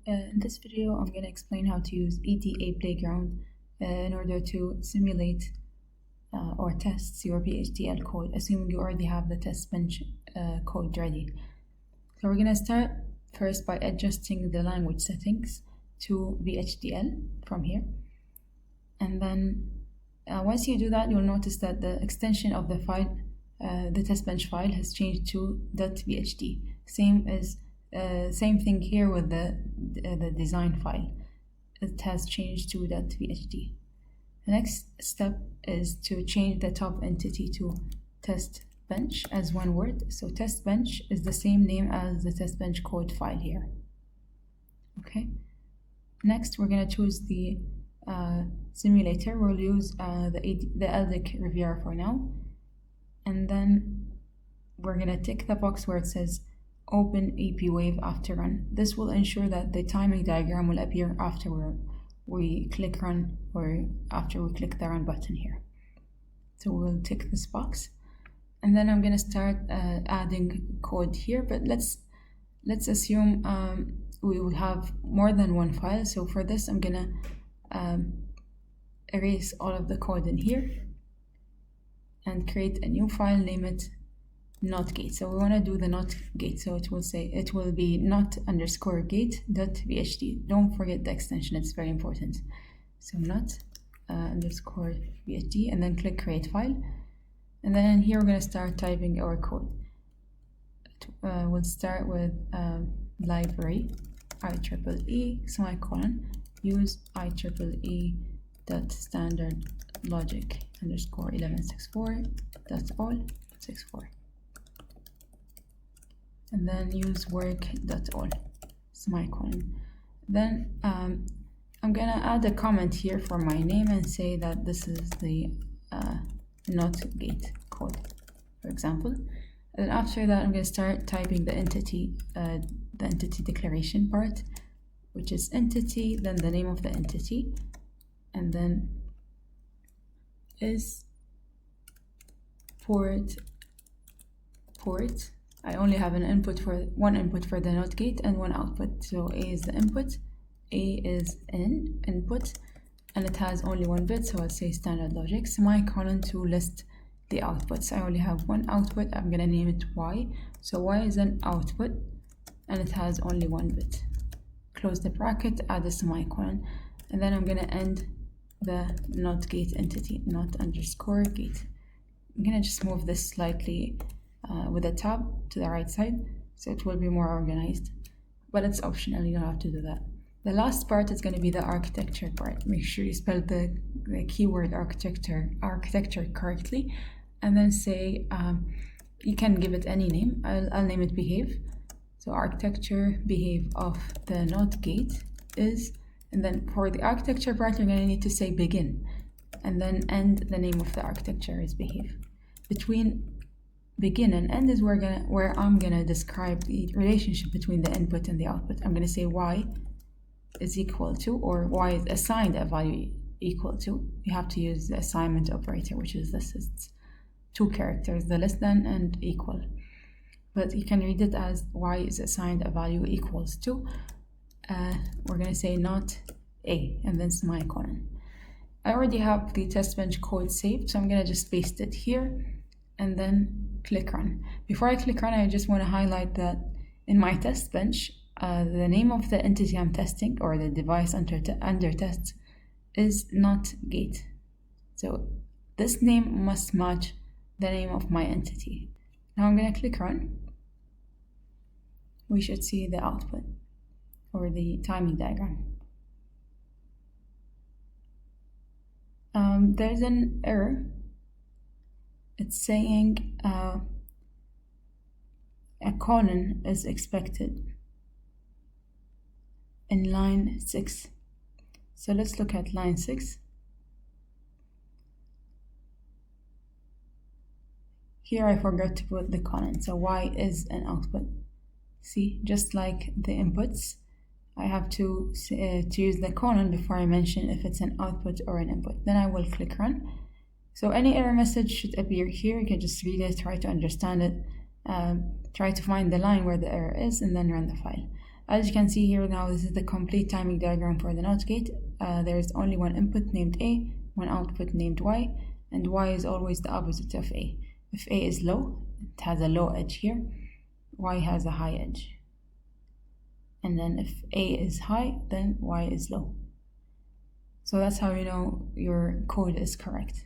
In this video, I'm going to explain how to use EDAPlayground in order to simulate or test your VHDL code, assuming you already have the test bench code ready. So we're going to start first by adjusting the language settings to VHDL from here. And then once you do that, you'll notice that the extension of the file, the test bench file, has changed to .vhd. Same thing here with the design file. It has changed to .vhd. The next step is to change the top entity to test bench as one word. So test bench is the same name as the test bench code file here. Okay. Next, we're going to choose the simulator. We'll use the LDIC Riviera for now. And then we're going to tick the box where it says Open EP Wave after run. This will ensure that the timing diagram will appear after we click run, or after we click the run button here. So we'll tick this box. And then I'm going to start adding code here, but let's assume we will have more than one file. So for this, I'm going to erase all of the code in here and create a new file, name it not.gate. So we want to do the not.gate. So it will be not_gate.vhd. Don't forget the extension, it's very important. So not_vhd, and then click create file. And then here we're going to start typing our code. We'll start with library IEEE semicolon use IEEE .standard logic _1164.all64, and then use work.all semicolon. Then I'm gonna add a comment here for my name and say that this is the not.gate code, for example. And after that, I'm gonna start typing the entity declaration part, which is entity, then the name of the entity, and then is port. I only have one input for the not.gate and one output. So A is the input, A is input, and it has only one bit, so I'll say standard logic, semicolon to list the outputs. I only have one output, I'm gonna name it Y. So Y is an output and it has only one bit. Close the bracket, add a semicolon, and then I'm gonna end the not.gate entity, not_gate. I'm gonna just move this slightly with a tab to the right side so it will be more organized, but it's optional, you don't have to do that. The last part is going to be the architecture part. Make sure you spell the keyword architecture correctly, and then say you can give it any name. I'll name it behave. So architecture behave of the not.gate is, and then for the architecture part you're going to need to say begin, and then end, the name of the architecture is behave. Between begin and end is where I'm gonna describe the relationship between the input and the output. I'm gonna say Y is equal to, or Y is assigned a value equal to. You have to use the assignment operator, which is this. It's two characters, the less than and equal. But you can read it as Y is assigned a value equals to. We're gonna say not A, and then semicolon. I already have the test bench code saved, so I'm gonna just paste it here and then click run. Before I click run, I just want to highlight that in my test bench, the name of the entity I'm testing, or the device under test, is not.gate. So this name must match the name of my entity. Now I'm going to click run. We should see the output, or the timing diagram. There's an error. It's saying a colon is expected in line 6. So let's look at line 6. Here I forgot to put the colon, so Y is an output. See, just like the inputs, I have to use the colon before I mention if it's an output or an input. Then I will click run. So any error message should appear here. You can just read it, try to understand it, try to find the line where the error is, and then run the file. As you can see here now, this is the complete timing diagram for the NOT gate. There's only one input named A, one output named Y, and Y is always the opposite of A. If A is low, it has a low edge here, Y has a high edge. And then if A is high, then Y is low. So that's how you know your code is correct.